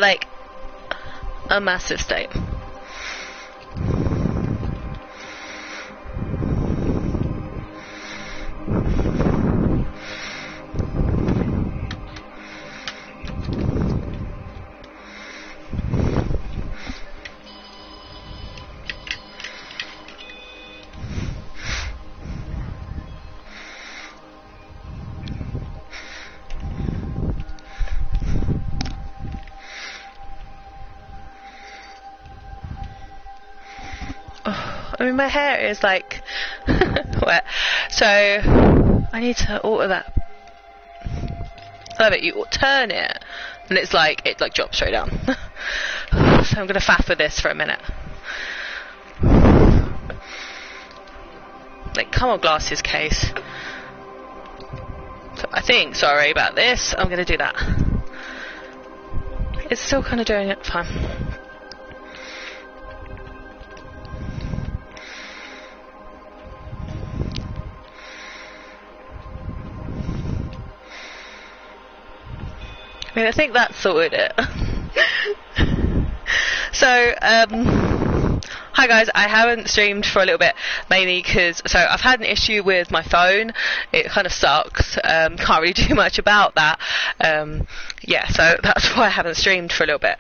like a massive state. I mean, my hair is like wet, so I need to alter that. I love it. You turn it, and it drops straight down. So I'm gonna faff with this for a minute. Like, come on, glasses case. So I think, sorry about this, I'm gonna do that. It's still kind of doing it. Fine. I mean, I think that sorted it. So, hi guys, I haven't streamed for a little bit, mainly because, I've had an issue with my phone. It kind of sucks. Can't really do much about that. Yeah, so that's why I haven't streamed for a little bit.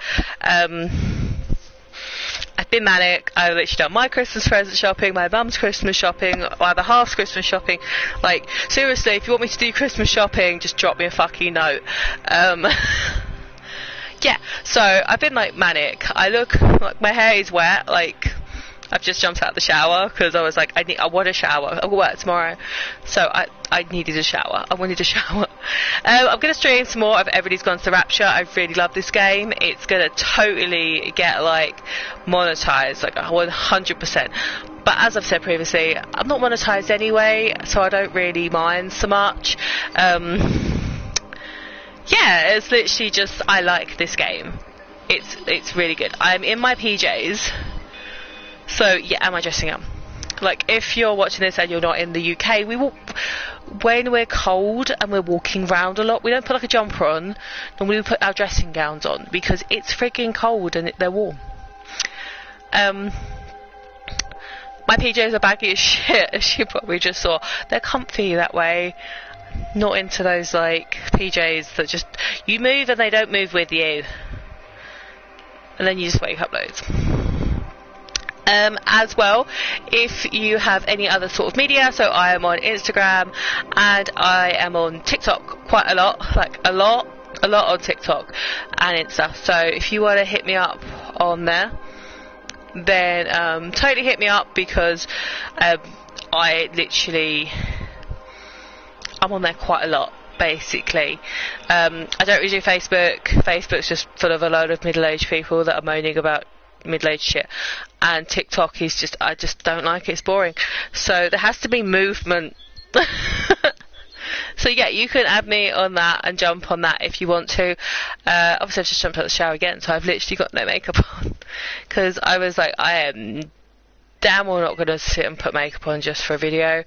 I've been manic. I've literally done my Christmas present shopping, my mum's Christmas shopping, either half's Christmas shopping. Like, seriously, if you want me to do Christmas shopping, just drop me a fucking note. Yeah, so I've been like manic. I look like my hair is wet. Like, I've just jumped out of the shower because I was like, I want a shower. I'll work tomorrow, so I needed a shower. I wanted a shower. I'm going to stream some more of Everybody's Gone to Rapture. I really love this game. It's going to totally get like monetized, like 100%. But as I've said previously, I'm not monetized anyway, so I don't really mind so much. Yeah, it's literally just, I like this game. It's really good. I'm in my PJs. So, yeah, am I dressing up? Like, if you're watching this and you're not in the UK, when we're cold and we're walking around a lot, we don't put like a jumper on, and we put our dressing gowns on, because it's freaking cold and they're warm. My PJs are baggy as shit, as you probably just saw. They're comfy that way. Not into those, like, PJs that just, you move and they don't move with you. And then you just wake up loads. As well, if you have any other sort of media, so I am on Instagram and I am on TikTok quite a lot, like a lot on TikTok and Insta. So if you want to hit me up on there, then totally hit me up, because I'm on there quite a lot, basically. I don't really do Facebook. Facebook's just full of a load of middle-aged people that are moaning about middle-aged shit, and TikTok is just, I just don't like it. It's boring. So there has to be movement. So yeah, you can add me on that and jump on that if you want to. Obviously I've just jumped out of the shower again, so I've literally got no makeup on, because I was like, I am damn well not going to sit and put makeup on just for a video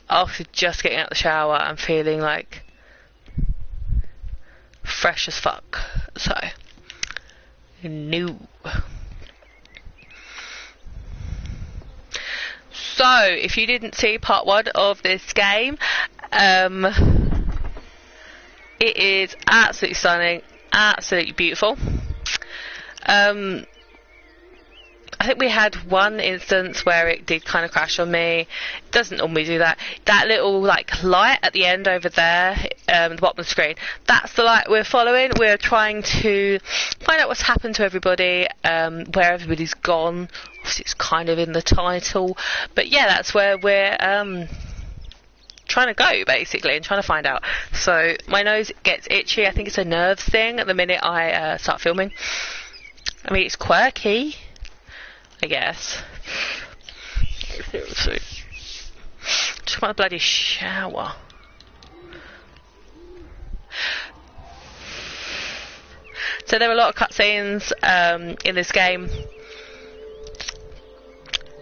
after just getting out of the shower and feeling like fresh as fuck. So no. So if you didn't see part 1 of this game, it is absolutely stunning, absolutely beautiful. I think we had one instance where it did kind of crash on me. It doesn't normally do that. That little like light at the end over there, the bottom of the screen, that's the light we're following. We're trying to find out what's happened to everybody, where everybody's gone. Obviously it's kind of in the title, but yeah, that's where we're trying to go, basically, and trying to find out. So my nose gets itchy. I think it's a nerves thing at the minute I start filming. I mean, it's quirky, I guess. Seriously. Just want a bloody shower. So there are a lot of cutscenes in this game.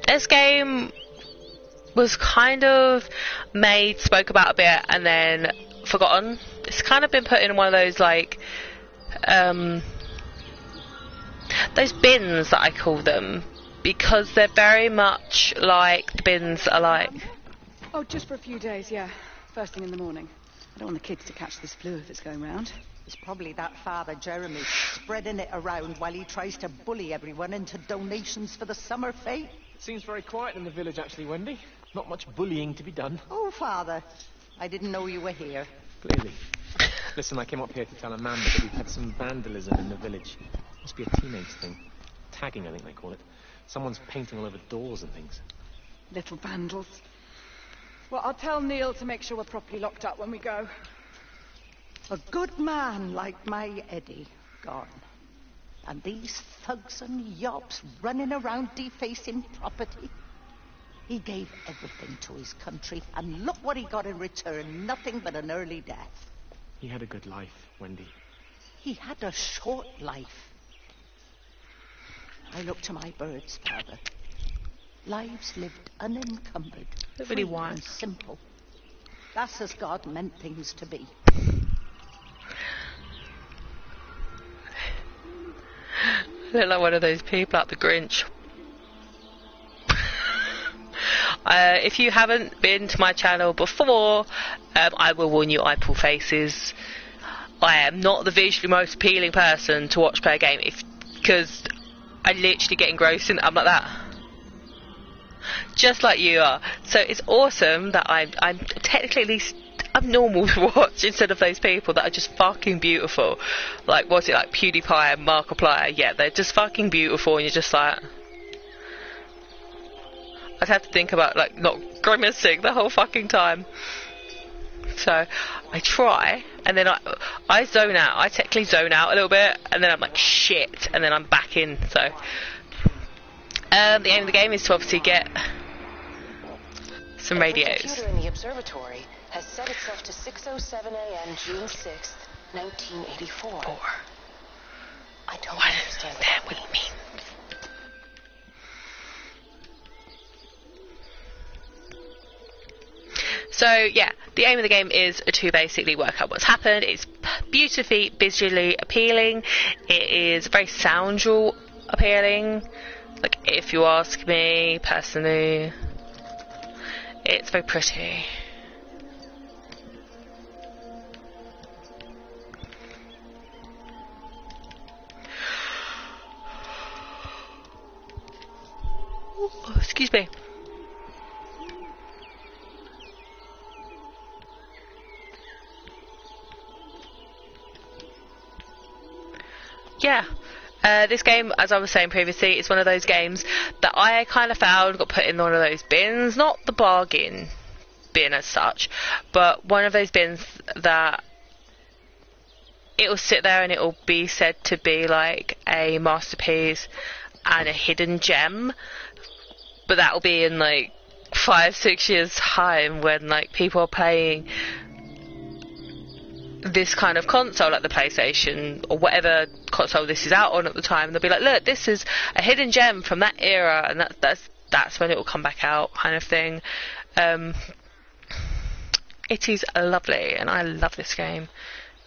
This game was kind of made, spoke about a bit, and then forgotten. It's kind of been put in one of those, like, those bins that I call them, because they're very much like the bins are like. Oh, just for a few days, yeah. First thing in the morning. I don't want the kids to catch this flu if it's going round. It's probably that Father Jeremy spreading it around while he tries to bully everyone into donations for the summer fete. It seems very quiet in the village, actually, Wendy. Not much bullying to be done. Oh, Father, I didn't know you were here. Clearly. Listen, I came up here to tell Amanda that we've had some vandalism in the village. Must be a teenage thing. Tagging, I think they call it. Someone's painting all over doors and things. Little vandals. Well, I'll tell Neil to make sure we're properly locked up when we go. A good man like my Eddie gone. And these thugs and yobs running around defacing property. He gave everything to his country, and look what he got in return. Nothing but an early death. He had a good life, Wendy. He had a short life. I look to my birds, Father. Lives lived unencumbered, Really free wise. and simple. That's as God meant things to be. I look like one of those people like the Grinch. If you haven't been to my channel before, I will warn you, I pull faces. I am not the visually most appealing person to watch play a game, because I literally get engrossed in. I'm like that, just like you are. So it's awesome that I'm technically at least I'm normal to watch instead of those people that are just fucking beautiful. Like, what's it, like PewDiePie and Markiplier? Yeah, they're just fucking beautiful, and you're just like, I'd have to think about like not grimacing the whole fucking time. So I try, and then I zone out. I technically zone out a little bit, and then I'm like shit, and then I'm back in. So the aim of the game is to obviously get some radios. The computer in the observatory has set itself to 6:07 a.m. June 6th, 1984. I don't understand what that would mean. So yeah, the aim of the game is to basically work out what's happened. It's beautifully visually appealing. It is very soundly appealing. Like, if you ask me personally, it's very pretty. Oh, excuse me. Yeah, this game, as I was saying previously, is one of those games that I kind of found got put in one of those bins, not the bargain bin as such, but one of those bins that it'll sit there and it'll be said to be like a masterpiece and a hidden gem, but that'll be in like 5-6 years time when like people are playing this kind of console, like the PlayStation or whatever console this is out on at the time. They'll be like, look, this is a hidden gem from that era, and that's when it will come back out, kind of thing. It is lovely, and I love this game.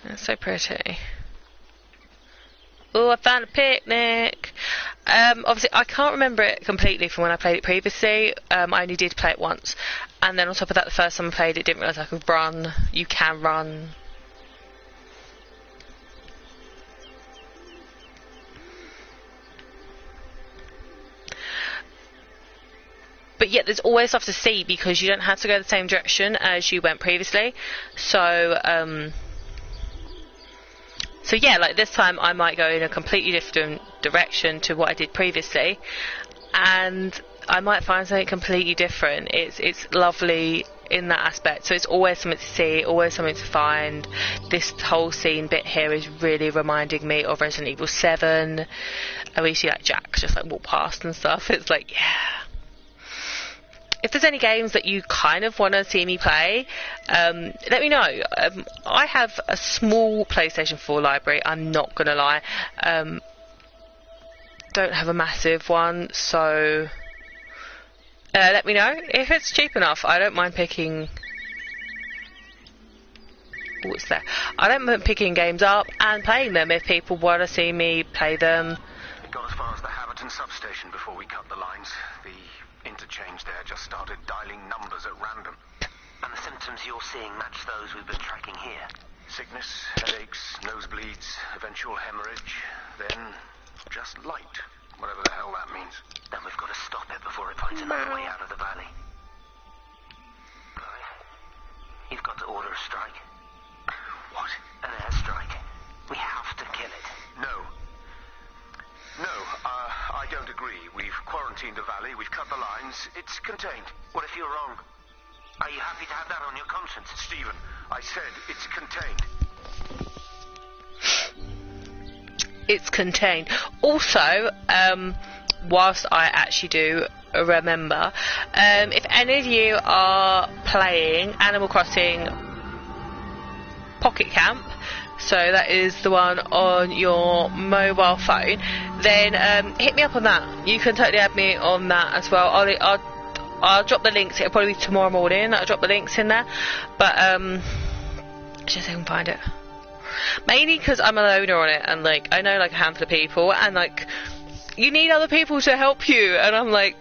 It's so pretty. Oh, I found a picnic. Obviously, I can't remember it completely from when I played it previously. I only did play it once, and then on top of that, the first time I played it, didn't realise I could run. You can run. But yet there's always stuff to see because you don't have to go the same direction as you went previously. So yeah, like this time I might go in a completely different direction to what I did previously, and I might find something completely different. It's lovely in that aspect. So it's always something to see, always something to find. This whole scene bit here is really reminding me of Resident Evil 7. And we see like Jack just like walk past and stuff. It's like, yeah. If there's any games that you kind of want to see me play, let me know. I have a small PlayStation 4 library, I'm not going to lie. Don't have a massive one, so let me know. If it's cheap enough, I don't mind picking... Oh, it's there. I don't mind picking games up and playing them if people want to see me play them. Appleton substation before we cut the lines. The interchange there just started dialing numbers at random. And the symptoms you're seeing match those we've been tracking here? Sickness, headaches, nosebleeds, eventual hemorrhage, then just light. Whatever the hell that means. Then we've got to stop it before it finds another way out of the valley. Right. You've got to order a strike. What? An airstrike. We have to kill it. No. No, I don't agree. We've quarantined the valley, we've cut the lines. It's contained. What if you're wrong? Are you happy to have that on your conscience? Stephen, I said it's contained. It's contained. Also, whilst I actually do remember, if any of you are playing Animal Crossing Pocket Camp, so that is the one on your mobile phone, then hit me up on that. You can totally add me on that as well. I'll drop the links. It'll probably be tomorrow morning. I'll drop the links in there, but just so I can find it. Mainly because I'm a loner on it, and like I know like a handful of people, and like you need other people to help you, and I'm like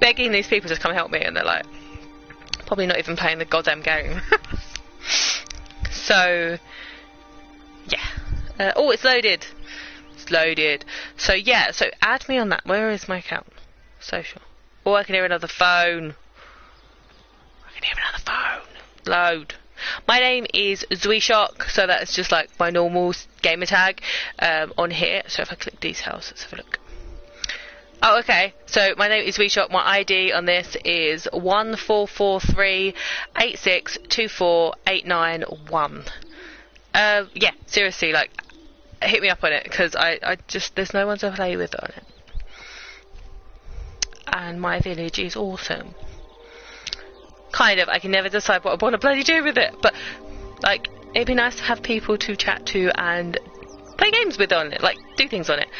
begging these people to come help me, and they're like probably not even playing the goddamn game. So yeah. Oh, it's loaded. It's loaded. So yeah. So add me on that. Where is my account? Social. Oh, I can hear another phone. I can hear another phone. Load. My name is Zweshock, so that's just like my normal gamertag on here. So if I click details, let's have a look. Oh, okay. So my name is Zweshock. My ID on this is 144386248991. Yeah, seriously, like hit me up on it because I just there's no one to play with on it. And my village is awesome. Kind of. I can never decide what I want to bloody do with it, but like it'd be nice to have people to chat to and play games with on it, like do things on it,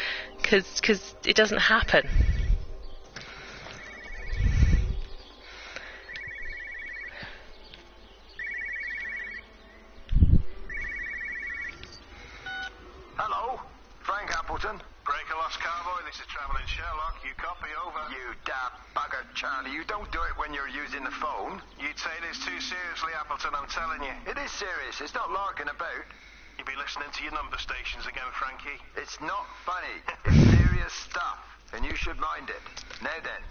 because it doesn't happen. Hello, Frank Appleton. Breaker Lost Cowboy, this is Travelling Sherlock. You copy, over. You daft bugger, Charlie. You don't do it when you're using the phone. You'd say this too seriously, Appleton, I'm telling you. It is serious. It's not larking about. You be listening to your number stations again, Frankie. It's not funny. It's serious stuff, and you should mind it. Now then,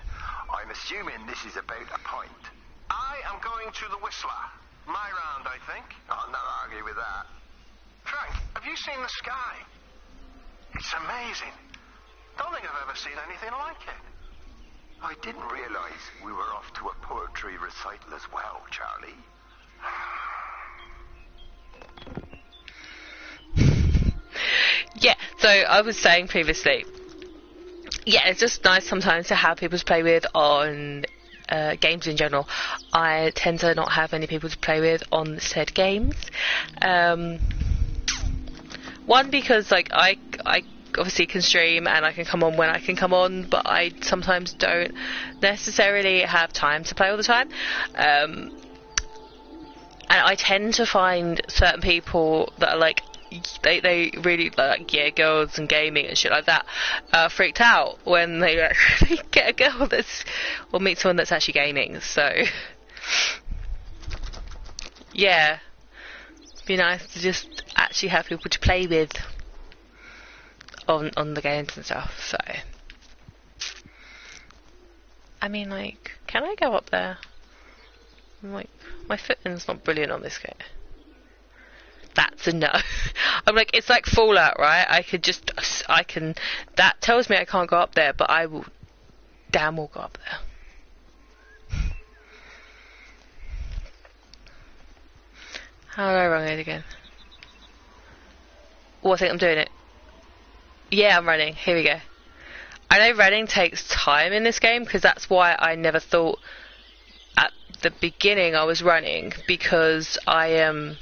I'm assuming this is about a point. I am going to the Whistler. My round, I think. I'll not argue with that. Frank, have you seen the sky? It's amazing. Don't think I've ever seen anything like it. I didn't realise we were off to a poetry recital as well, Charlie. Yeah, so I was saying previously, yeah, it's just nice sometimes to have people to play with on games in general. I tend to not have any people to play with on said games. One, because like I obviously can stream and I can come on when I can come on, but I sometimes don't necessarily have time to play all the time. And I tend to find certain people that are like, they really like, yeah, girls and gaming and shit like that, freaked out when they actually get a girl or meet someone that's actually gaming. So yeah, it'd be nice to just actually have people to play with on the games and stuff. So I mean, like, can I go up there? I'm like, my footing's not brilliant on this game. That's a no. I'm like, it's like Fallout, right? That tells me I can't go up there, but I will damn well go up there. How do I run it again? Oh, I think I'm doing it. Yeah, I'm running. Here we go. I know running takes time in this game, because that's why I never thought at the beginning I was running, because I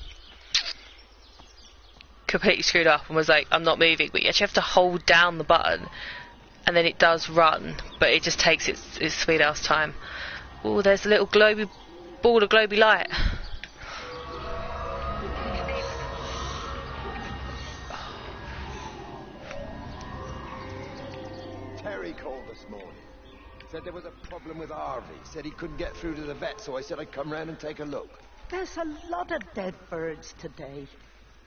completely screwed up and was like, I'm not moving, but you actually have to hold down the button and then it does run, but it just takes its sweet ass time. Oh, there's a little globy ball of globy light. Terry called this morning. Said there was a problem with Harvey. Said he couldn't get through to the vet, so I said I'd come round and take a look. There's a lot of dead birds today.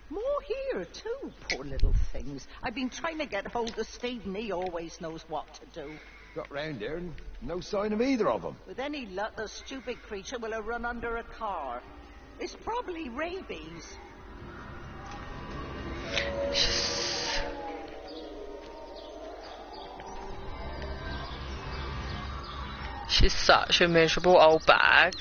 More here, too, poor little things. I've been trying to get hold of Steve, and he always knows what to do. Got round here and no sign of either of them. With any luck, the stupid creature will have run under a car. It's probably rabies. She's such a miserable old bag.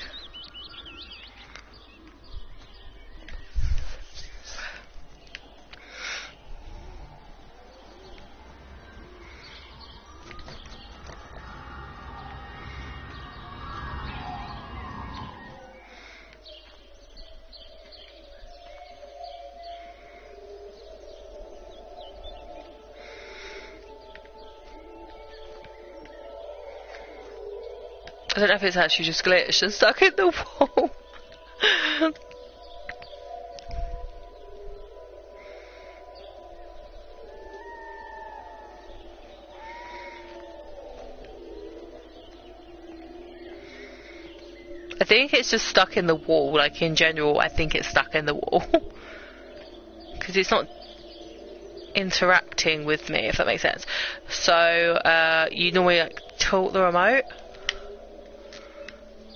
I don't know if it's actually just glitched and stuck in the wall. I think it's just stuck in the wall, like in general, I think it's stuck in the wall. Because it's not interacting with me, if that makes sense. So, you normally like tilt the remote.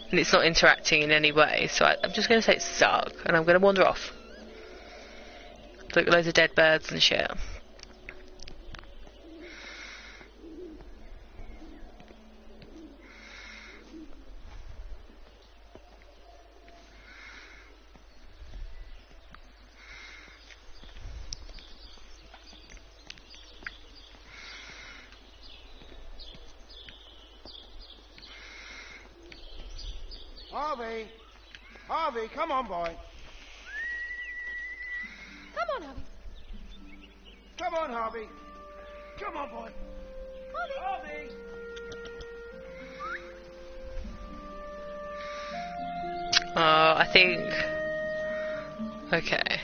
And it's not interacting in any way, so I'm just going to say it's stuck, and I'm going to wander off. Look, loads of dead birds and shit. Harvey! Harvey, come on, boy. Come on, Harvey. Come on, Harvey. Come on, boy. Harvey! Harvey! I think... Okay.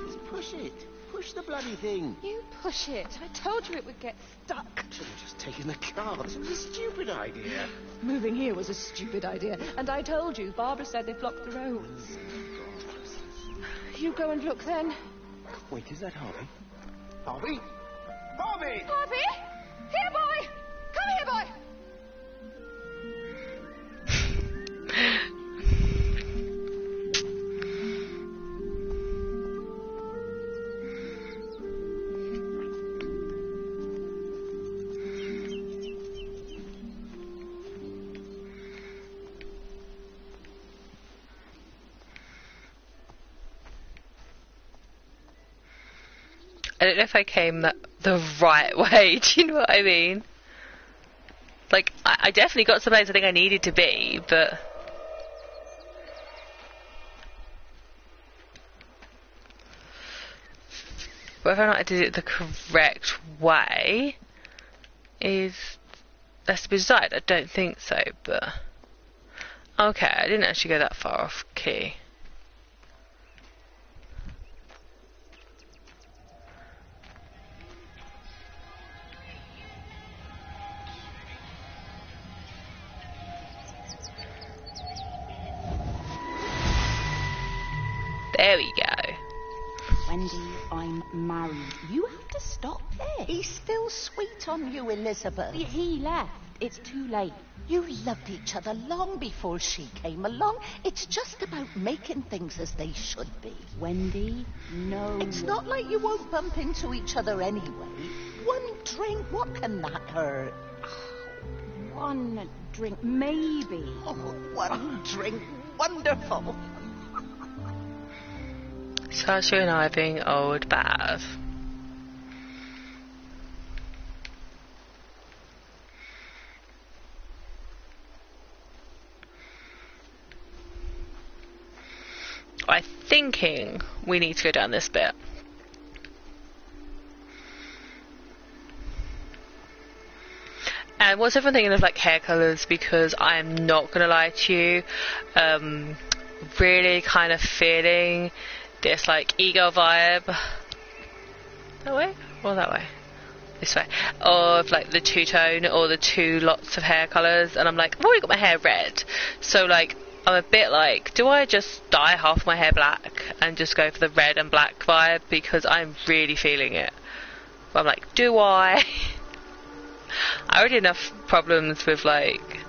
Just push it. Push the bloody thing. You push it. I told you it would get stuck. Should have just taken the car. This was a stupid idea. Moving here was a stupid idea. And I told you, Barbara said they blocked the roads. You go and look then. Wait, is that Harvey? Harvey? Harvey! Harvey! Here, boy! Come here, boy! I don't know if I came the right way, do you know what I mean? Like, I definitely got to the place I think I needed to be, but... Whether or not I did it the correct way is... that's to be decided. I don't think so, but... Okay, I didn't actually go that far off key. There we go. Wendy, I'm married. You have to stop there. He's still sweet on you, Elizabeth. He left. It's too late. You loved each other long before she came along. It's just about making things as they should be. Wendy, no. It's not like you won't bump into each other anyway. One drink, what can that hurt? One drink, maybe. Oh, one drink, wonderful. Such a conniving old bad. I'm thinking we need to go down this bit. And what's everyone thinking of like hair colours? Because I'm not gonna lie to you, really kind of feeling this like ego vibe. That way or that way? This way. Of like the two-tone or the two lots of hair colours, and I'm like, I've already got my hair red, so like I'm a bit like, do I just dye half my hair black and just go for the red and black vibe, because I'm really feeling it. But I'm like, do I? I already have enough problems with like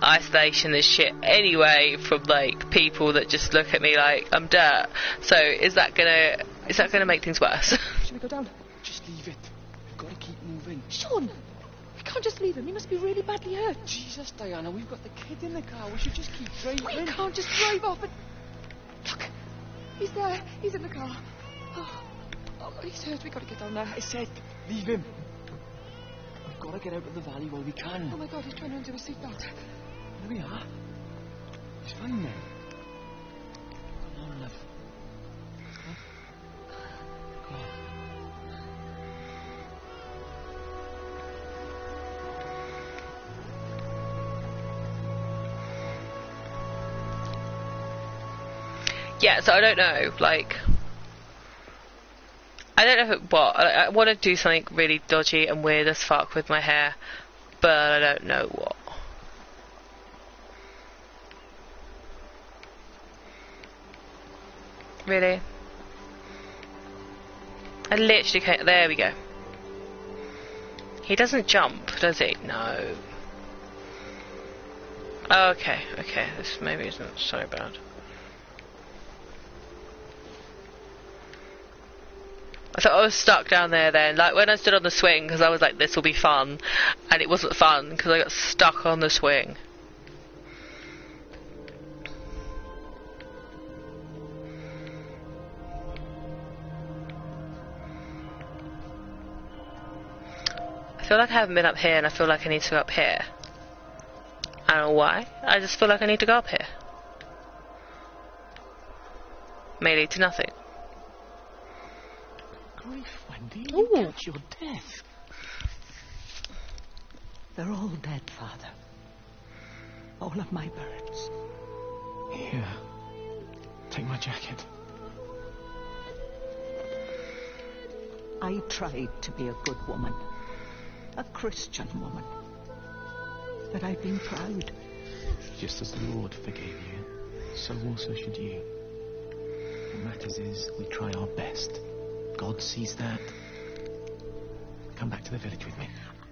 isolation and shit anyway from like people that just look at me like I'm dirt. So is that gonna make things worse? Should we go down? Just leave it. We've got to keep moving. Sean! We can't just leave him. He must be really badly hurt. Jesus, Diana, we've got the kid in the car. We should just keep driving. We can't just drive off and... Look! He's there. He's in the car. Oh, he's hurt. We've got to get down there. I said, leave him. We've got to get out of the valley while we can. Oh my God, he's trying to undo his seatbelt. There we are. He's fine then. Come on, love. Huh? Come on. Yeah, so I don't know, like, I don't know what, I want to do something really dodgy and weird as fuck with my hair, but I don't know what. Really? I literally can't, there we go. He doesn't jump, does he? No. Okay, this maybe isn't so bad. I thought I was stuck down there then, like when I stood on the swing, because I was like, this will be fun, and it wasn't fun because I got stuck on the swing. I feel like I haven't been up here, and I feel like I need to go up here. I don't know why, I just feel like I need to go up here. May lead to nothing. Grief, Wendy, you catch your death. They're all dead, Father. All of my birds. Here. Take my jacket. I tried to be a good woman. A Christian woman. But I've been proud. Just as the Lord forgave you, so also should you. What matters is we try our best. God sees that. Come back to the village with me.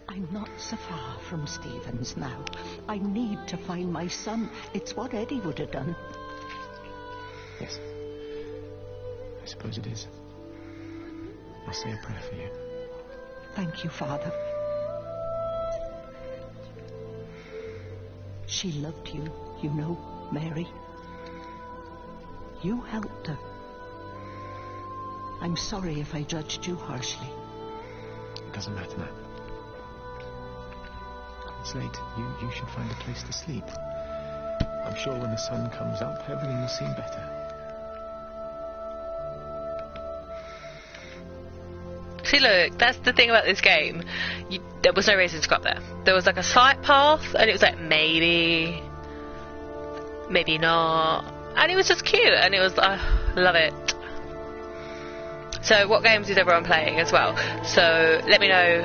I'm not so far from Stevens now. I need to find my son. It's what Eddie would have done. Yes. I suppose it is. I'll say a prayer for you. Thank you, Father. She loved you, you know, Mary. You helped her. I'm sorry if I judged you harshly. It doesn't matter now. It's late. You should find a place to sleep. I'm sure when the sun comes up, everything will seem better. See, look, that's the thing about this game. There was no reason to go up there. There was like a side path, and it was like maybe not, and it was just cute, and it was love it. So what games is everyone playing as well? So let me know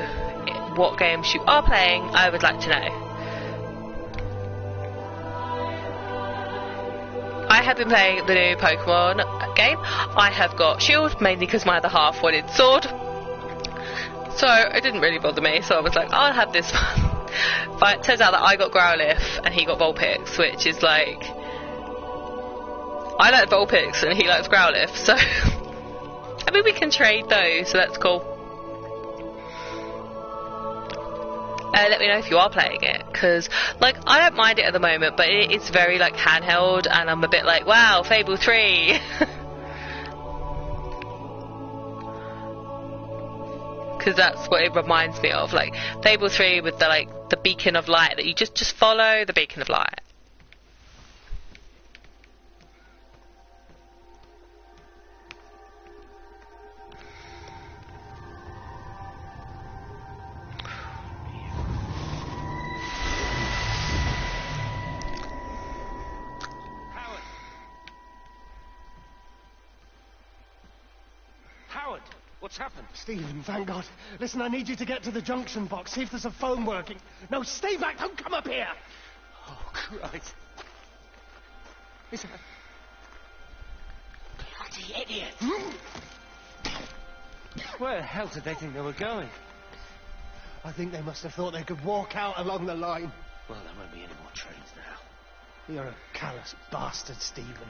what games you are playing. I would like to know. I have been playing the new Pokemon game. I have got Shield, mainly because my other half wanted Sword. So it didn't really bother me, so I was like, I'll have this one. But it turns out that I got Growlithe and he got Vulpix, which is like, I like Vulpix and he likes Growlithe, so I mean we can trade those, so that's cool. Let me know if you are playing it, because like I don't mind it at the moment, but it's very like handheld, and I'm a bit like, wow, Fable 3. Because that's what it reminds me of, like Fable 3 with the like the beacon of light, that you just follow the beacon of light. What's happened? Stephen, thank God. Listen, I need you to get to the junction box. See if there's a phone working. No, stay back. Don't come up here. Oh, Christ. Is that... Bloody idiot. Where the hell did they think they were going? I think they must have thought they could walk out along the line. Well, there won't be any more trains now. You're a callous bastard, Stephen.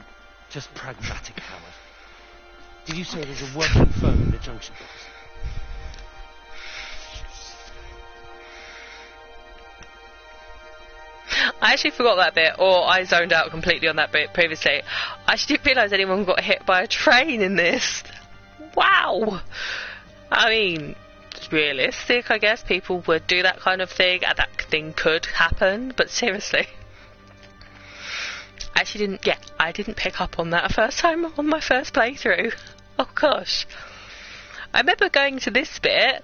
Just pragmatic, Howard. Did you say there's a working phone in the junction box? I actually forgot that bit, or I zoned out completely on that bit previously. I actually didn't realise anyone got hit by a train in this. Wow! I mean, it's realistic, I guess. People would do that kind of thing, and that thing could happen, but seriously. I didn't pick up on that first time on my first playthrough. Oh gosh. I remember going to this bit,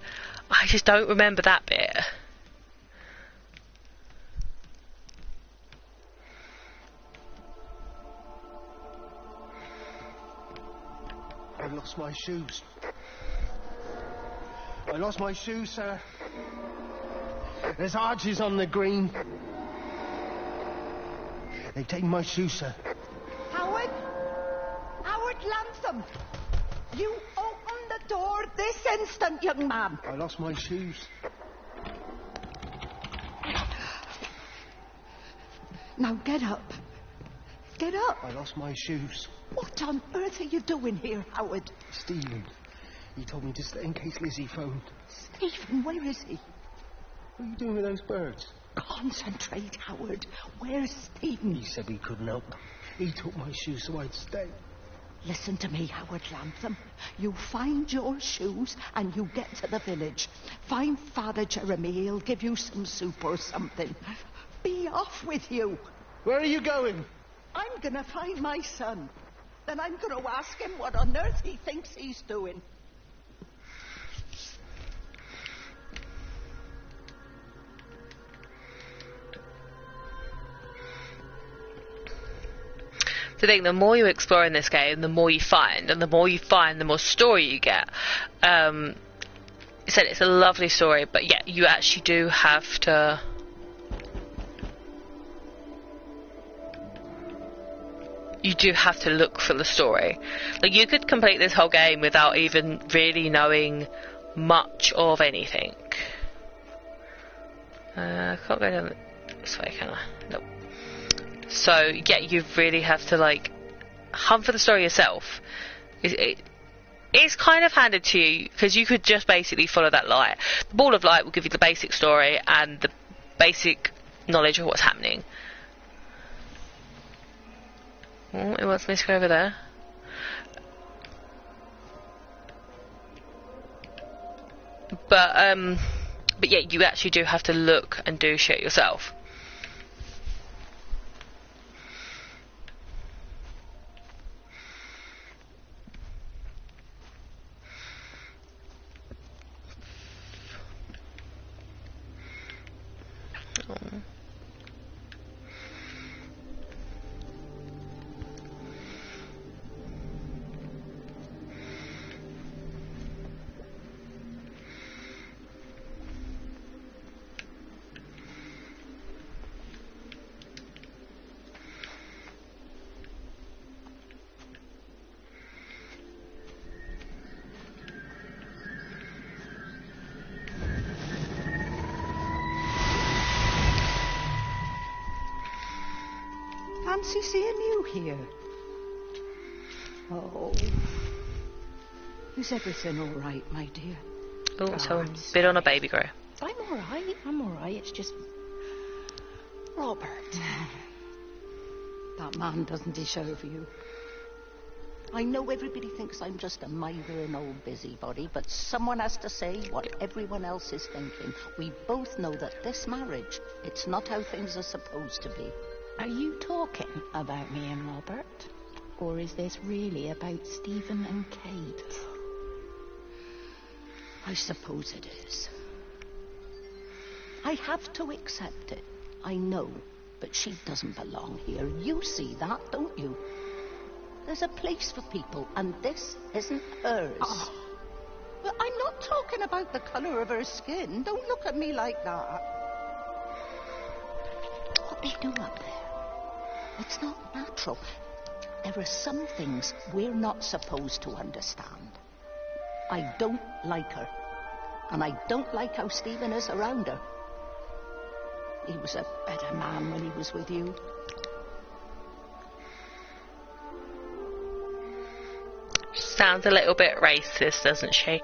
I just don't remember that bit. I lost my shoes. I lost my shoes, sir. There's arches on the green. They've taken my shoes, sir. Howard? Howard Latham! You open the door this instant, young man. I lost my shoes. Now get up. Get up. I lost my shoes. What on earth are you doing here, Howard? Stephen, he told me to stay in case Lizzie phoned. Stephen, where is he? What are you doing with those birds? Concentrate, Howard. Where's Stephen? He said he couldn't help. He took my shoes so I'd stay. Listen to me, Howard Latham. You find your shoes and you get to the village. Find Father Jeremy. He'll give you some soup or something. Be off with you. Where are you going? I'm going to find my son. Then I'm going to ask him what on earth he thinks he's doing. The thing, the more you explore in this game, the more you find, and the more you find, the more story you get. Said it's a lovely story, but yeah, you actually do have to. You do have to look for the story. Like, you could complete this whole game without even really knowing much of anything. I can't go down this way, can I? Nope. So, yeah, you really have to, like, hunt for the story yourself. It's kind of handed to you, because you could just basically follow that light. The ball of light will give you the basic story and the basic knowledge of what's happening. Oh, it wants me to go over there. But yeah, you actually do have to look and do shit yourself. Oh. Fancy seeing you here. Oh. Is everything all right, my dear? Oh, so a bit on a baby grow. I'm all right. It's just... Robert. That man doesn't deserve you. I know everybody thinks I'm just a mithering old busybody, but someone has to say what everyone else is thinking. We both know that this marriage, it's not how things are supposed to be. Are you talking about me and Robert? Or is this really about Stephen and Kate? I suppose it is. I have to accept it. I know, but she doesn't belong here. You see that, don't you? There's a place for people, and this isn't hers. Oh, But I'm not talking about the colour of her skin. Don't look at me like that. What they do up there, it's not natural. There are some things we're not supposed to understand. I don't like her. And I don't like how Stephen is around her. He was a better man when he was with you. Sounds a little bit racist, doesn't she?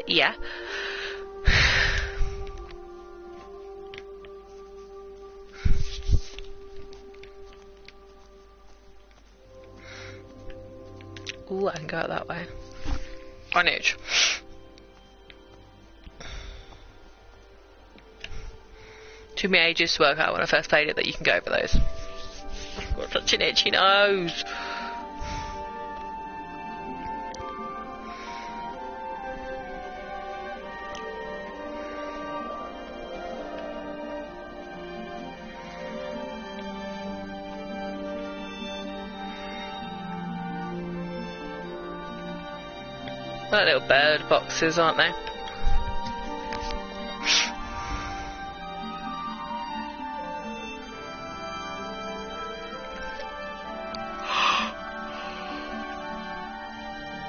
Yeah. Ooh, I can go out that way. On edge. Took me ages to work out when I first played it that you can go over those. I've got such an itchy nose. Like little bird boxes, aren't they?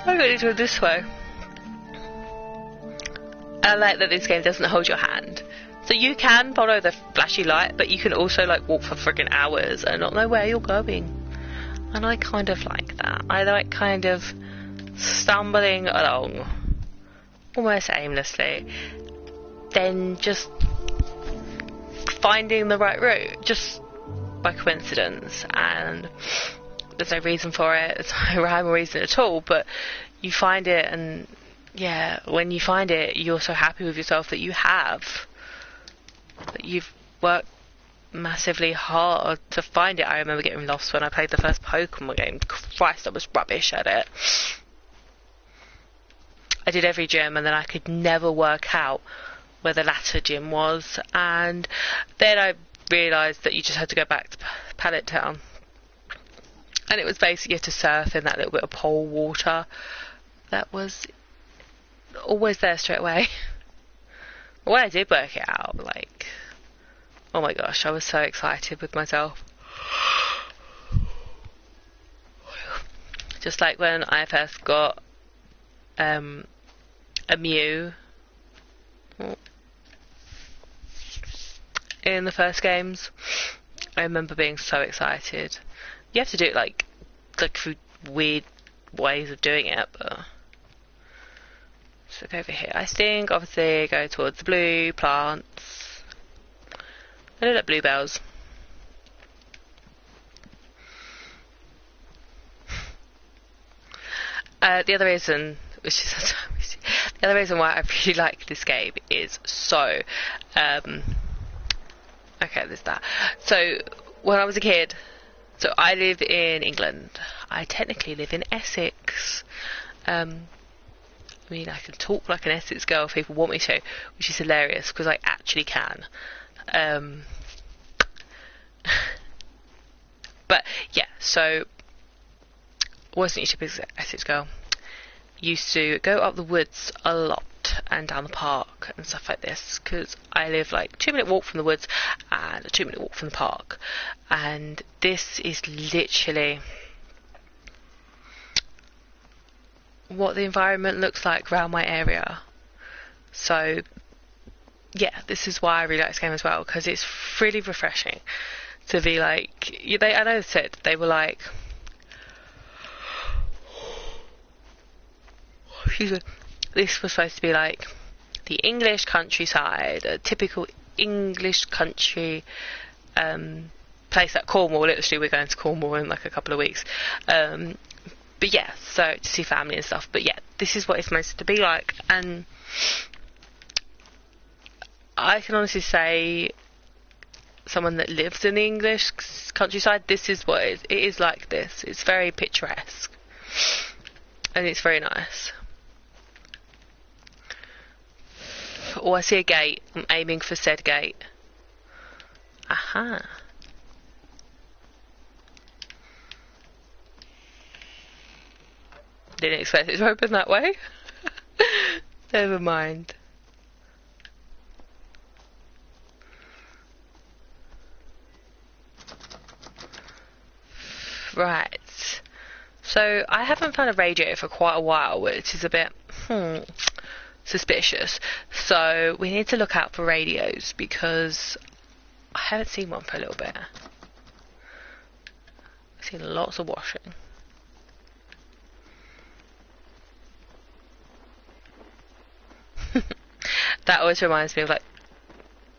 I got into it this way. I like that this game doesn't hold your hand. So you can follow the flashy light, but you can also like walk for friggin' hours and not know where you're going. And I kind of like that. I like kind of stumbling along almost aimlessly, then just finding the right route just by coincidence, and there's no reason for it, there's no rhyme or reason at all, but you find it, and yeah, when you find it you're so happy with yourself that you've worked massively hard to find it. I remember getting lost when I played the first Pokemon game. Christ, I was rubbish at it. I did every gym and then I could never work out where the latter gym was, and then I realised that you just had to go back to Pallet Town, and it was basically to surf in that little bit of pole water that was always there straight away. But when I did work it out, like, oh my gosh, I was so excited with myself. Just like when I first got a Mew in the first games. I remember being so excited. You have to do it like through weird ways of doing it, but let's look over here. I think obviously go towards the blue plants. I look at bluebells. The other reason, which is the other reason why I really like this game is so okay, there's that. So when I was a kid, so I live in England. I technically live in Essex. I mean, I can talk like an Essex girl if people want me to, which is hilarious because I actually can. But yeah, so wasn't a typical Essex girl. Used to go up the woods a lot and down the park and stuff like this because I live like 2-minute walk from the woods and a 2-minute walk from the park, and this is literally what the environment looks like around my area. So yeah, this is why I really like this game as well, because it's really refreshing to be like, I know they said they were like, excuse me, this was supposed to be like the English countryside, a typical English country place like Cornwall. Literally, we're going to Cornwall in like a couple of weeks. But yeah, so to see family and stuff. But yeah, this is what it's meant to be like, and I can honestly say, someone that lives in the English countryside, this is what it is like. This, it's very picturesque, and it's very nice. Oh, I see a gate. I'm aiming for said gate. Aha. Didn't expect it to open that way. Never mind. Right. So I haven't found a radio for quite a while, which is a bit suspicious. So we need to look out for radios because I haven't seen one for a little bit. I've seen lots of washing. That always reminds me of like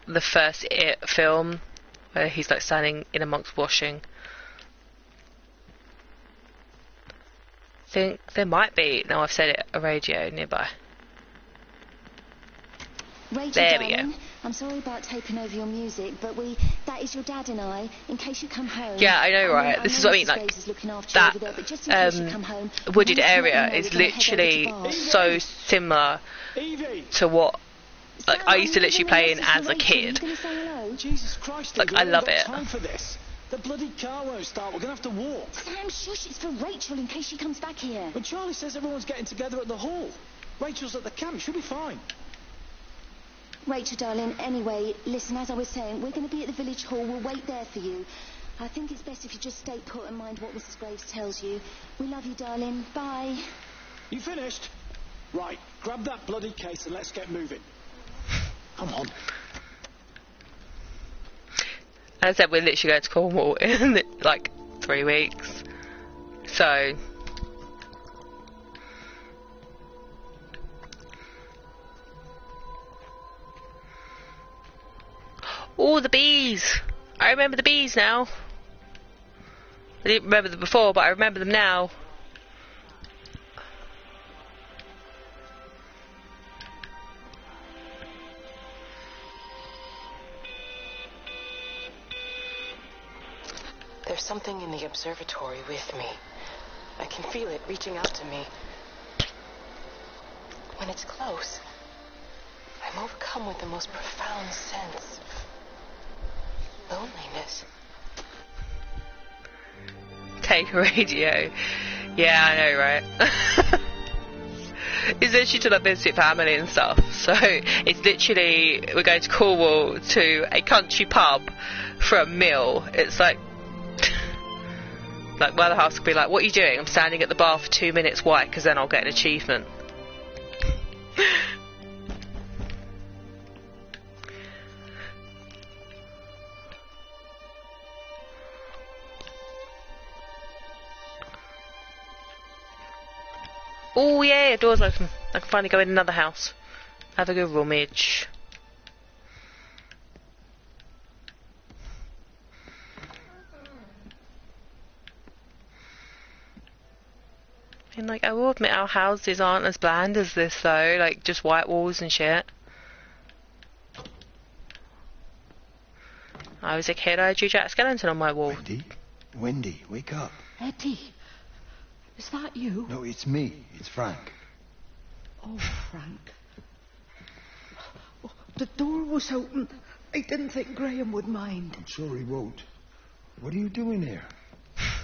the first It film where he's like standing in amongst washing. I think there might be, now I've said it, a radio nearby. Rachel, there darling, we go. I'm sorry about taking over your music, but that is your dad and I, in case you come home. Yeah, I know, right? This is what I mean, like, that wooded area is literally so similar to what, like, I used to literally play in as a kid. Jesus Christ, like, I love it. Time for this. The bloody car won't start. We're going to have to walk. Sam, shush, it's for Rachel in case she comes back here. But Charlie says everyone's getting together at the hall. Rachel's at the camp. She'll be fine. Rachel, darling, anyway, listen, as I was saying, we're going to be at the village hall. We'll wait there for you. I think it's best if you just stay put and mind what Mrs. Graves tells you. We love you, darling. Bye. You finished? Right, grab that bloody case and let's get moving. Come on. As I said, we're literally going to Cornwall in like 3 weeks. So... Oh, the bees! I remember the bees now. I didn't remember them before, but I remember them now. There's something in the observatory with me. I can feel it reaching out to me. When it's close, I'm overcome with the most profound sense of loneliness. Take a radio. Yeah, I know, right? It's literally to like visit family and stuff. So it's literally, we're going to Cornwall to a country pub for a meal. It's like one of the house could be like, what are you doing? I'm standing at the bar for 2 minutes. Why? Because then I'll get an achievement. Oh yeah, door's open. I can finally go in another house. Have a good rummage. I mean, like, I will admit our houses aren't as bland as this though, like just white walls and shit. I was a kid, I drew Jack Skellington on my wall. Wendy, wake up. Eddie, is that you? No, it's me. It's Frank. Oh, Frank. Oh, the door was open. I didn't think Graham would mind. I'm sure he won't. What are you doing here?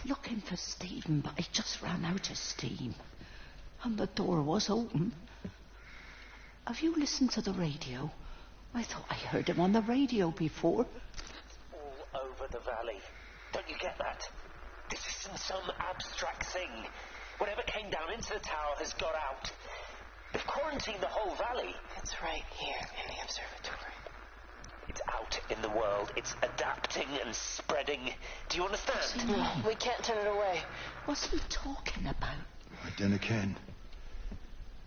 Looking for Stephen, but I just ran out of steam. And the door was open. Have you listened to the radio? I thought I heard him on the radio before. All over the valley. Don't you get that? This isn't some abstract thing. Whatever came down into the tower has got out. They've quarantined the whole valley. It's right here in the observatory. It's out in the world. It's adapting and spreading. Do you understand? No, we can't turn it away. What's he talking about? I dunno ken.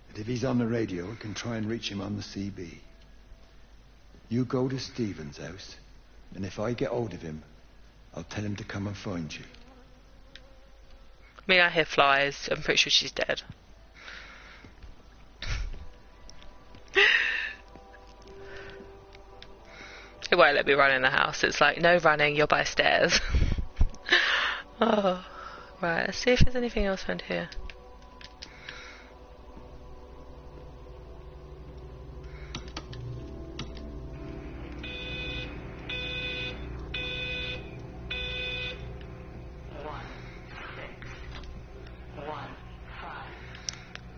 But if he's on the radio, I can try and reach him on the CB. You go to Stephen's house, and if I get hold of him, I'll tell him to come and find you. I mean, I hear flies. I'm pretty sure she's dead. It won't let me run in the house. It's like, no running, you're by stairs. Oh, right, let's see if there's anything else around here.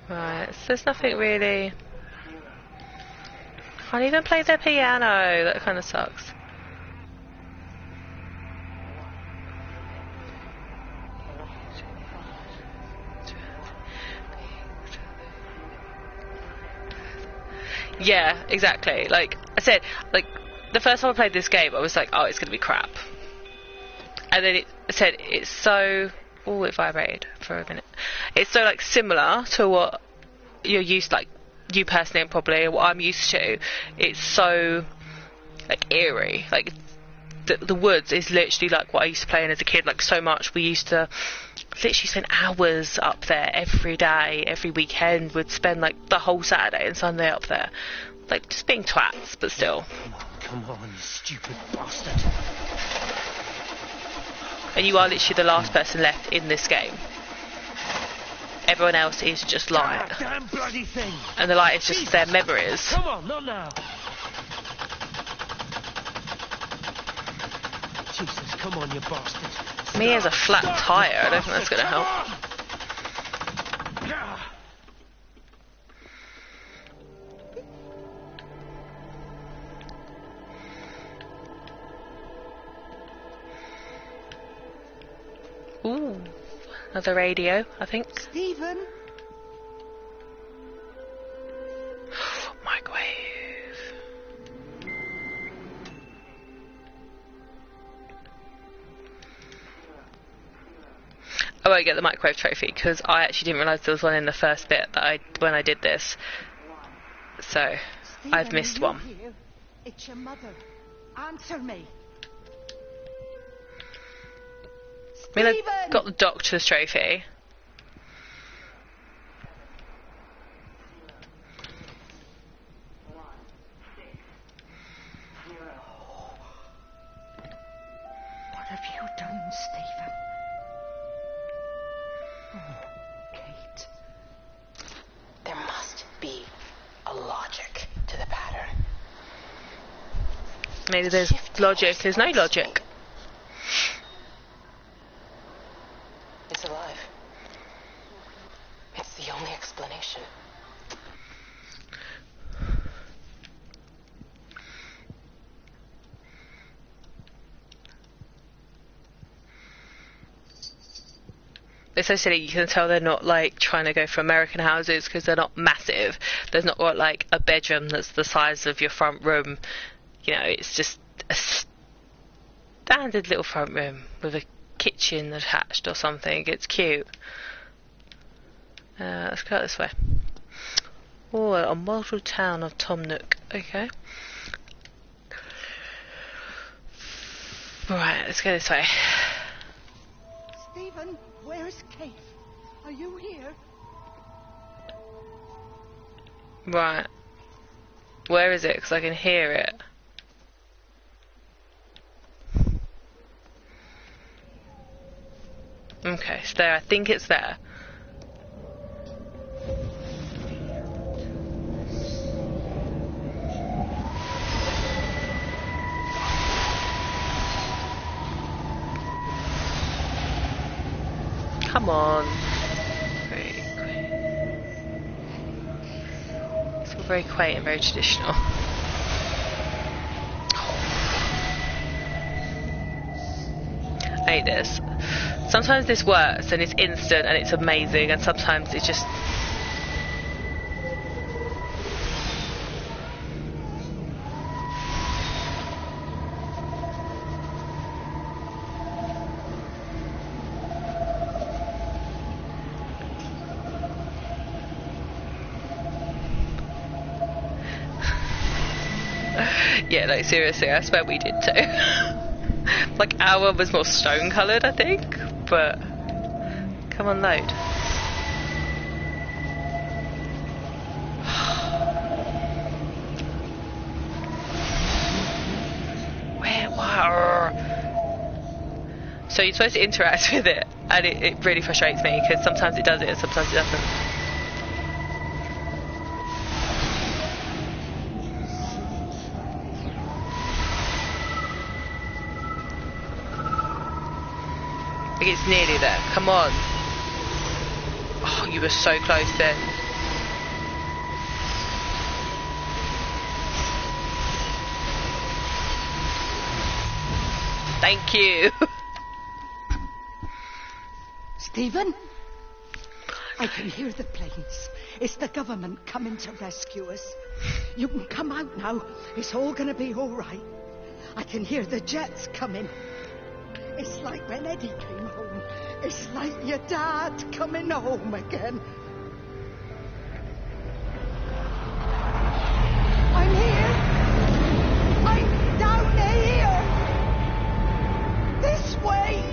Right, so there's nothing really. Can't even play their piano. That kind of sucks. Yeah, exactly. Like I said, like the first time I played this game, I was like, oh, it's going to be crap. And then it said it's so... Oh, it vibrated for a minute. It's so like similar to what you're used, like you personally and probably what I'm used to. It's so like eerie. Like the woods is literally like what I used to play in as a kid. Like so much. We used to literally spend hours up there every day, every weekend. We'd spend like the whole Saturday and Sunday up there, like just being twats, but still. Come on, you stupid bastard. And you are literally the last person left in this game. Everyone else is just light. Damn bloody thing. And the light is just their memories. Come on, not now. Jesus, come on, you bastard. Me as a flat tyre, I don't think that's going to help. Ooh, another radio, I think. Stephen? Microwave. I won't get the microwave trophy because I actually didn't realise there was one in the first bit that when I did this. So, Stephen, I've missed one. Here? It's your mother. Answer me. I mean, I got the doctor's trophy. What have you done, Stephen? Oh, Kate. There must be a logic to the pattern. Maybe there's logic, there's no logic. It's alive. It's the only explanation. It's so silly, you can tell they're not like trying to go for American houses because they're not massive. There's not got like a bedroom that's the size of your front room. You know, it's just a standard little front room with a kitchen attached or something. It's cute. Let's go this way. Oh, a model town of Tom Nook. Okay. Right, let's go this way. Stephen, where's Kate? Are you here? Right. Where is it? Because I can hear it. Okay, it's there. I think it's there. Come on. Very quaint. It's all very quaint and very traditional. I hate this. Sometimes this works and it's instant and it's amazing, and sometimes it's just... Yeah, no, seriously, I swear we did too. Like, our one was more stone coloured, I think, but come on, load. Where? Wow. So you're supposed to interact with it, and it really frustrates me because sometimes it does it and sometimes it doesn't. It's nearly there. Come on. Oh, you were so close then. Thank you. Stephen? I can hear the planes. It's the government coming to rescue us. You can come out now. It's all going to be all right. I can hear the jets coming. It's like when Eddie came home. It's like your dad coming home again. I'm here. I'm down here. This way.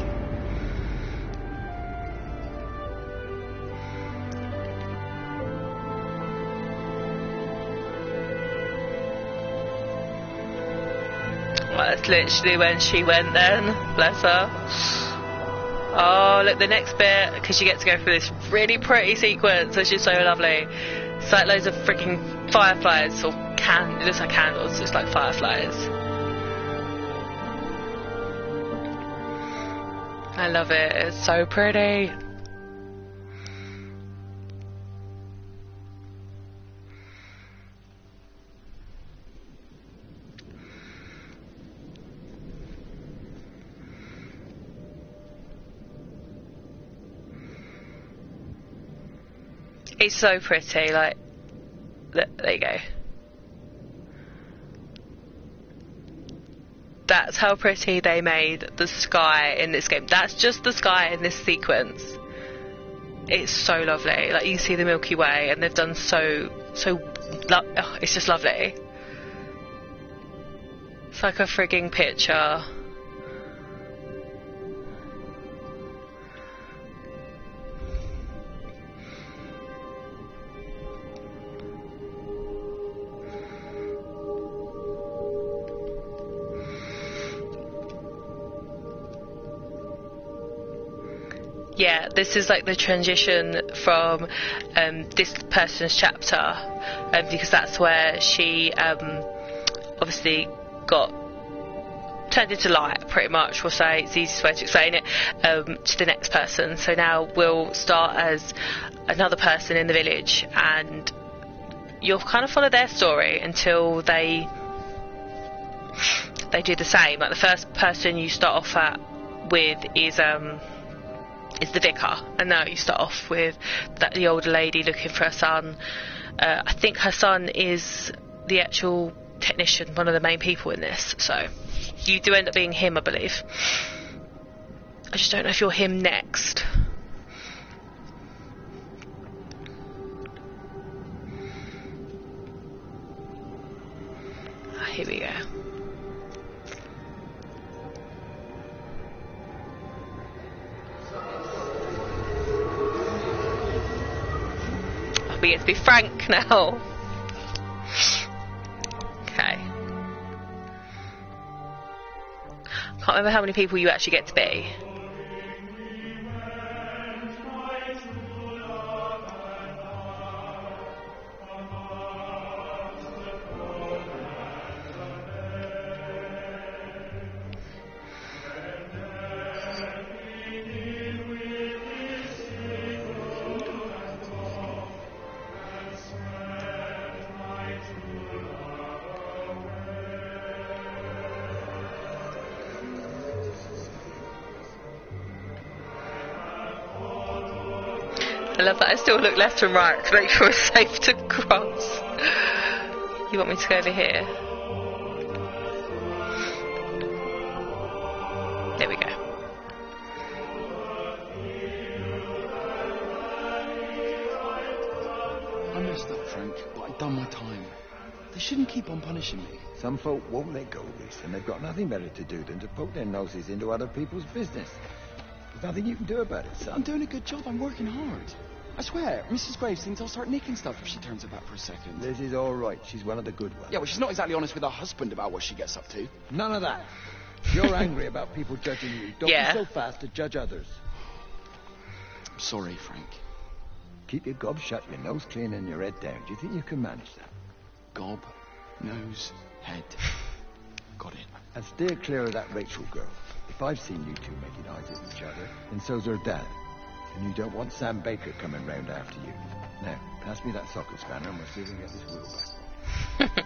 Well, that's literally when she went then. Bless her. Oh, look, the next bit, because you get to go through this really pretty sequence, which is so lovely. It's like loads of freaking fireflies, or it looks like candles, just like fireflies. I love it, it's so pretty. It's so pretty, like, there you go. That's how pretty they made the sky in this game. That's just the sky in this sequence. It's so lovely. Like, you see the Milky Way, and they've done it's just lovely. It's like a frigging picture. Yeah, this is like the transition from this person's chapter, because that's where she obviously got turned into light, pretty much, we'll say. It's the easiest way to explain it, to the next person. So now we'll start as another person in the village, and you'll kind of follow their story until they do the same. Like, the first person you start off with is the vicar, and now you start off with the older lady looking for her son. I think her son is the actual technician, one of the main people in this, so you do end up being him, I believe. I just don't know if you're him next. Here we go. We get to be Frank now. Okay. Can't remember how many people you actually get to be. I love that I still look left and right to make sure it's safe to cross. You want me to go over here? There we go. I messed up, Frank, but I've done my time. They shouldn't keep on punishing me. Some folk won't let go, Reese, and they've got nothing better to do than to poke their noses into other people's business. There's nothing you can do about it, son. I'm doing a good job. I'm working hard. I swear, Mrs. Graves thinks I'll start nicking stuff if she turns her back for a second. Liz is all right. She's one of the good ones. Yeah, well, she's not exactly honest with her husband about what she gets up to. None of that. You're angry about people judging you. Don't be so fast to judge others. I'm sorry, Frank. Keep your gob shut, your nose clean, and your head down. Do you think you can manage that? Gob, nose, head. Got it. And steer clear of that Rachel girl. If I've seen you two making eyes at each other, then so's her dad. And you don't want Sam Baker coming round after you. Now, pass me that socket spanner and we'll see if we can get this wheel back.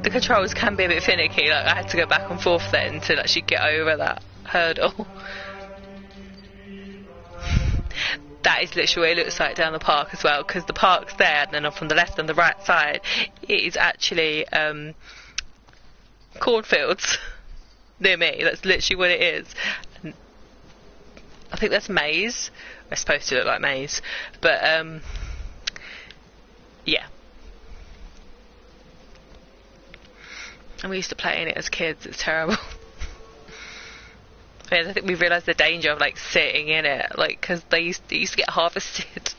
the controls can be a bit finicky. Like, I had to go back and forth then to actually get over that hurdle. That is literally what it looks like down the park as well, because the park's there, and then from the left and the right side, it is actually cornfields near me. That's literally what it is. And I think that's maize. It's supposed to look like maize, but yeah. And we used to play in it as kids. It's terrible. I think we realised the danger of like sitting in it, like, because they used to get harvested.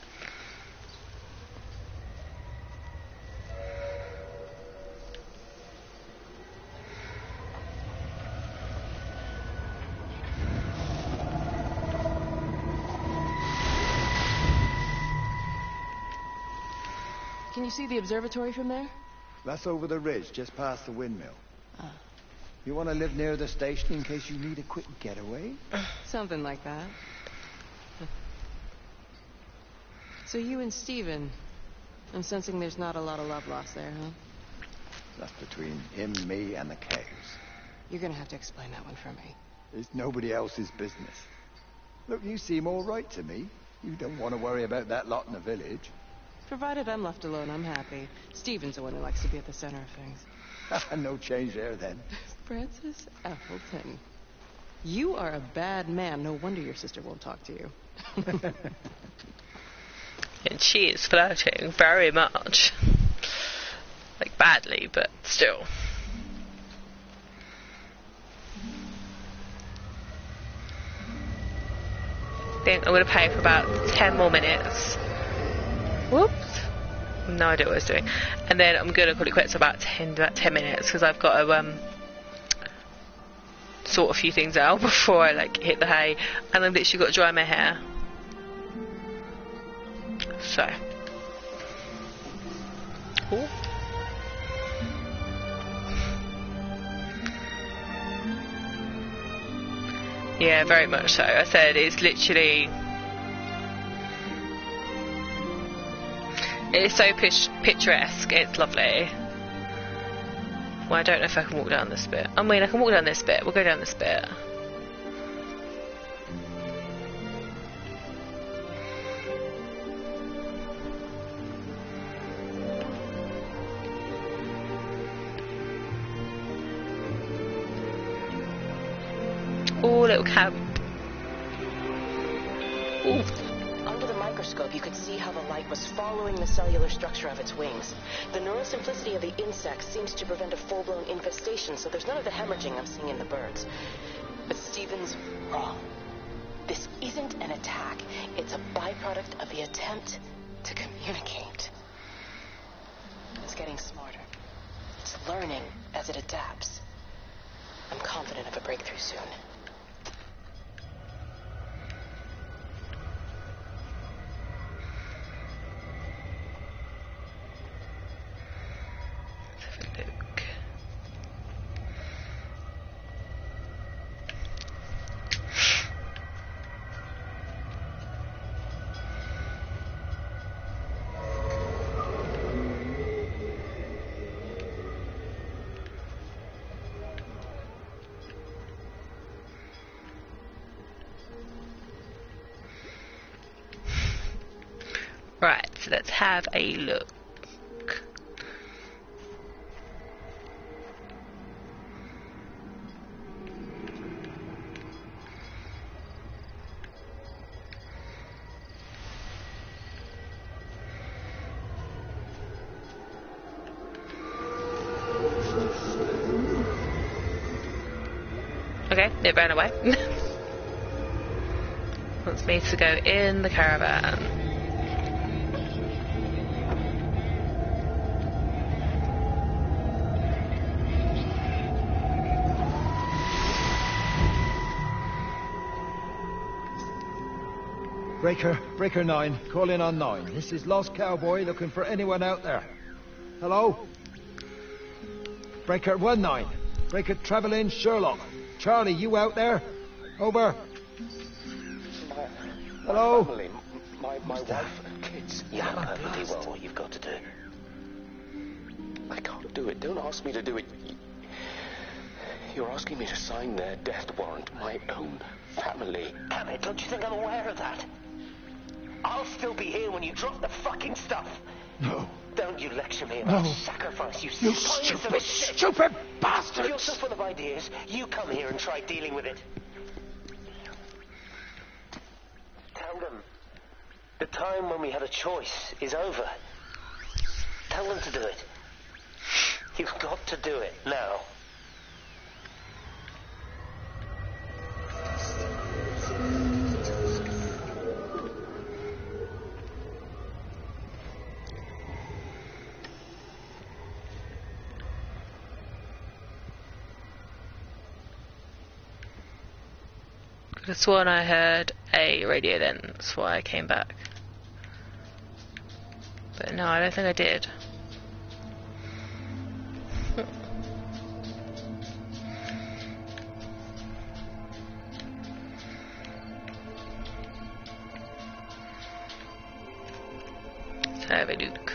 Can you see the observatory from there? That's over the ridge, just past the windmill. You want to live near the station in case you need a quick getaway? Something like that. So you and Steven, I'm sensing there's not a lot of love lost there, huh? That's between him, me, and the cows. You're gonna have to explain that one for me. It's nobody else's business. Look, you seem all right to me. You don't want to worry about that lot in the village. Provided I'm left alone, I'm happy. Steven's the one who likes to be at the center of things. No change there, then. Francis Appleton. You are a bad man. No wonder your sister won't talk to you. And she is flirting very much. Like, badly, but still. I think I'm going to pay for about 10 more minutes. Whoops. No idea what I was doing. And then I'm going to call it quits for about 10 minutes, because I've got to sort a few things out before I like hit the hay, and I've literally got to dry my hair. So. Ooh. Yeah, very much so. I said it's literally... It's so picturesque, it's lovely. Well, I don't know if I can walk down this bit. I mean, I can walk down this bit. We'll go down this bit. Oh, little camp. Ooh. Under the microscope, you could see how the light was following the cellular structure of its wings. The neural simplicity of the insect seems to prevent a full-blown infestation, so there's none of the hemorrhaging I'm seeing in the birds. But Steven's wrong. This isn't an attack. It's a byproduct of the attempt to communicate. It's getting smarter. It's learning as it adapts. I'm confident of a breakthrough soon. Right, so let's have a look. Okay, it ran away. Wants me to go in the caravan. Breaker 9, call in on 9. This is Lost Cowboy looking for anyone out there. Hello? Breaker 19. Breaker Travel in Sherlock. Charlie, you out there? Over. Hello? My family, my wife and kids. You know perfectly well what you've got to do. I can't to do it. Don't ask me to do it. You're asking me to sign their death warrant. My own family. Damn it, don't you think I'm aware of that? I'll still be here when you drop the fucking stuff. No. Don't you lecture me about sacrifice, you stupid bastard! If you're so full of ideas, you come here and try dealing with it. Tell them the time when we had a choice is over. Tell them to do it. You've got to do it now. That's when I heard a radio then, that's why I came back. But no, I don't think I did. Let's have a look.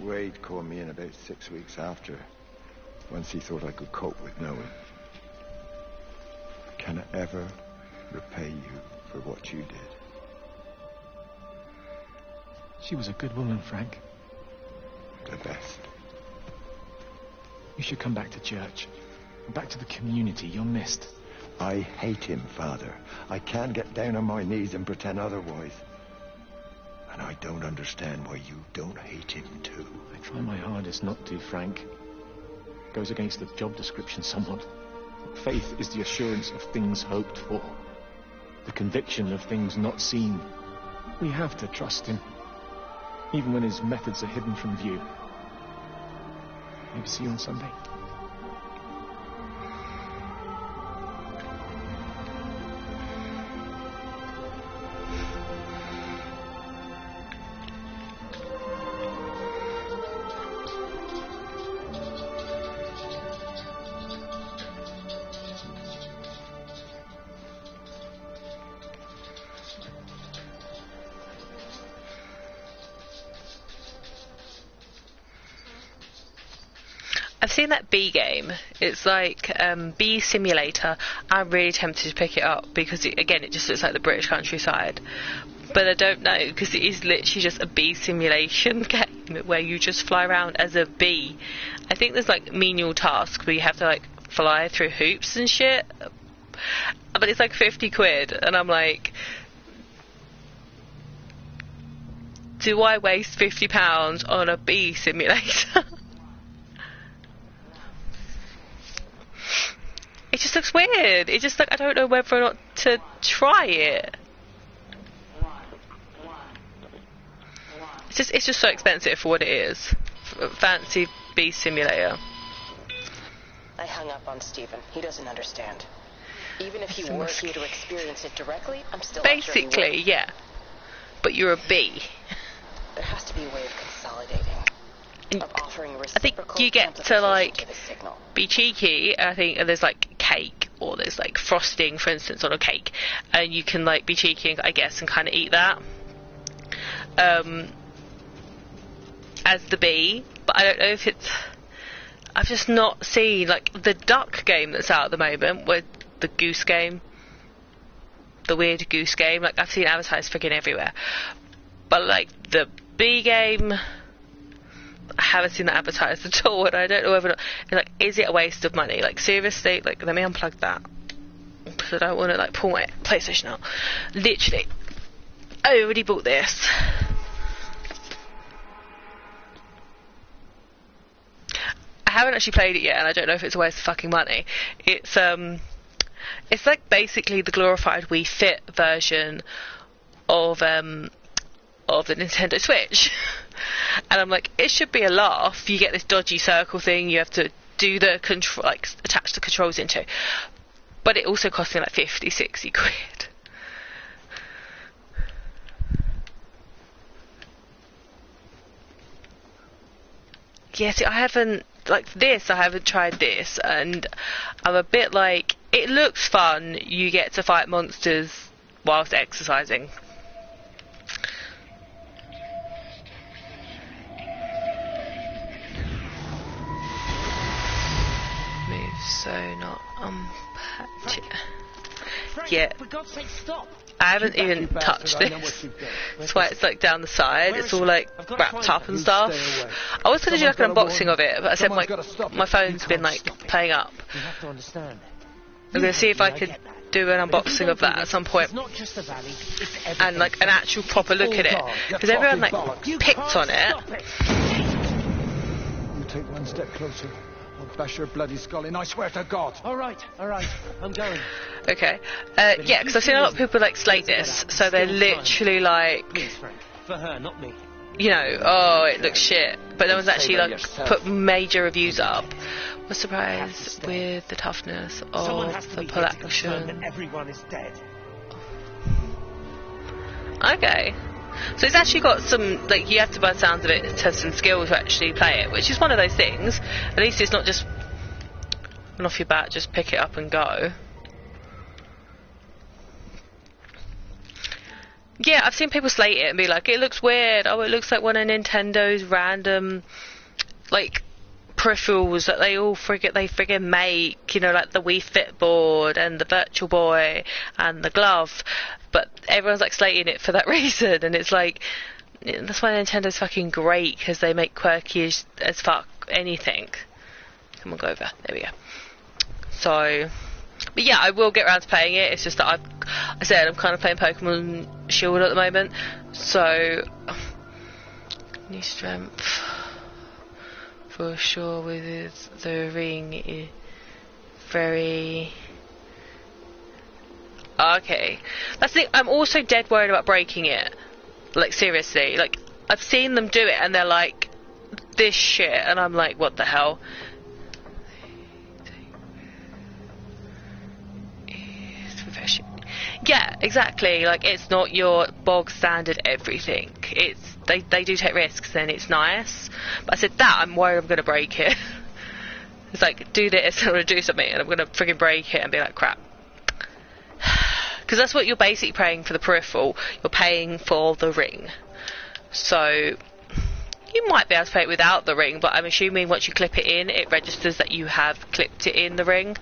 Wade called me in about 6 weeks after, once he thought I could cope with knowing. Can I ever repay you for what you did? She was a good woman, Frank. The best. You should come back to church. Back to the community. You're missed. I hate him, Father. I can't get down on my knees and pretend otherwise. And I don't understand why you don't hate him too. I try my hardest not to, Frank. Goes against the job description somewhat. Faith is the assurance of things hoped for. The conviction of things not seen. We have to trust him. Even when his methods are hidden from view. Maybe see you on Sunday. I've seen that Bee game. It's like Bee Simulator. I'm really tempted to pick it up because, it just looks like the British countryside. But I don't know because it is literally just a bee simulation game where you just fly around as a bee. I think there's like menial tasks where you have to like fly through hoops and shit. But it's like 50 quid and I'm like, do I waste £50 on a bee simulator? It just looks weird. It just like I don't know whether or not to try it. It's just so expensive for what it is. Fancy bee simulator. I hung up on Stephen. He doesn't understand. Even if he were here to experience it directly, I'm still basically, yeah. But you're a bee. There has to be a way of consolidating. Of offering I think you get to like be cheeky. I think there's like cake or there's like frosting, for instance, on a cake, and you can like be cheeky, I guess, and kind of eat that as the bee. But I don't know if it's. I've just not seen like the duck game that's out at the moment, with the goose game, the weird goose game. Like I've seen advertised freaking everywhere, but like the bee game. I haven't seen that advertised at all, and I don't know whether or not, like, is it a waste of money? Like, seriously, like, let me unplug that, because I don't want to, like, pull my PlayStation out. Literally, I already bought this. I haven't actually played it yet, and I don't know if it's a waste of fucking money. It's like, basically the glorified Wii Fit version of the Nintendo Switch. And I'm like, it should be a laugh. You get this dodgy circle thing you have to do the control, like attach the controls into, but it also cost me like 50-60 quid. yeah, see, I haven't tried this, and I'm a bit like, it looks fun. You get to fight monsters whilst exercising. Move so not unpacked it. Yeah. For God's sake, stop! I haven't even touched this. That's why it's like down the side. It's all like wrapped up and stuff. I was going to do like an unboxing of it, but I said my phone's been like playing up. You have to understand. I'm going to see if I could do an unboxing of that at some point. And like an actual proper look at it. Because everyone like picked on it. You take one step closer. I'll bash your bloody skull in, I swear to God. All right, I'm going. Okay. Yeah, because I've seen a lot of people like slate this, so they're literally like, Please, Frank. For her, not me. you know, oh, it looks shit. But no one's actually like put major reviews up. Was surprised with the toughness of the pull action. Everyone is dead. Okay. So it's actually got some, like, you have to, by the sounds of it, have some skill to actually play it, which is one of those things. At least it's not just run off your bat, just pick it up and go. Yeah, I've seen people slate it and be like, it looks weird. Oh, it looks like one of Nintendo's random, like, peripherals that they friggin' make, you know, like the Wii Fit board and the Virtual Boy and the glove. But everyone's like slating it for that reason, and it's like, that's why Nintendo's fucking great, because they make quirky as fuck anything. Come on, go over. There we go. So, but yeah, I will get around to playing it. It's just that I said I'm kind of playing Pokemon Shield at the moment, so new strength for sure with the ring. Very. Okay, that's the thing. I'm also dead worried about breaking it. Like, seriously, like, I've seen them do it and they're like, this shit, and I'm like, what the hell? Yeah, exactly. Like, it's not your bog standard everything. It's they do take risks, and it's nice. But I said that I'm worried I'm gonna break it. It's like, do this, I'm gonna do something, and I'm gonna friggin' break it and be like, crap. Because that's what you're basically paying for the peripheral. You're paying for the ring. So you might be able to play it without the ring, but I'm assuming once you clip it in, it registers that you have clipped it in the ring.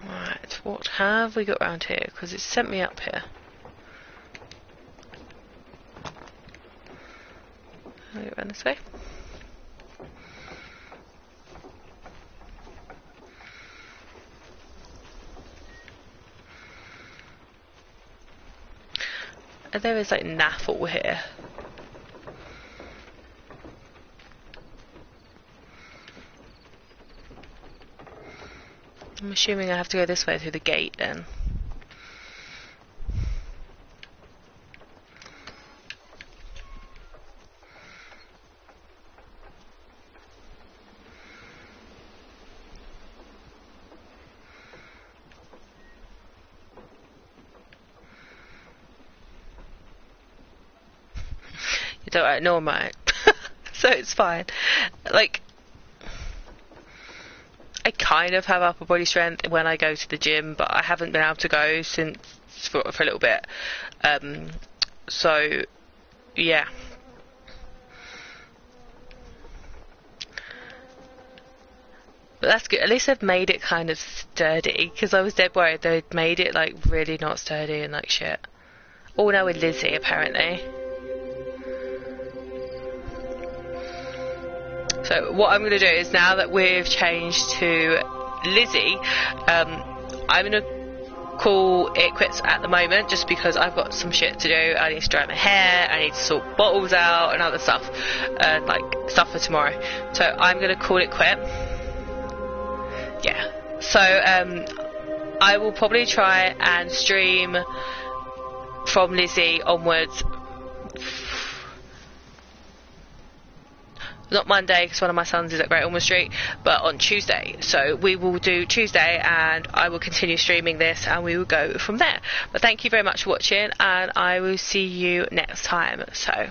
Right, what have we got around here? Because it sent me up here. I'll go around this way. And there is like naffle here. I'm assuming I have to go this way through the gate then. You don't know, right? So it's fine. Like, I kind of have upper body strength when I go to the gym, but I haven't been able to go since for a little bit. So yeah. But that's good. At least they've made it kind of sturdy, because I was dead worried they'd made it like really not sturdy and like shit. Oh no, with Lizzie apparently. So what I'm going to do is, now that we've changed to Lizzie, I'm going to call it quits at the moment, just because I've got some shit to do. I need to dry my hair, I need to sort bottles out and other stuff, like stuff for tomorrow. So I'm going to call it quit. Yeah. So I will probably try and stream from Lizzie onwards. not Monday because one of my sons is at Great Ormond Street, but on Tuesday. So we will do Tuesday, and I will continue streaming this, and we will go from there. But thank you very much for watching, and I will see you next time. So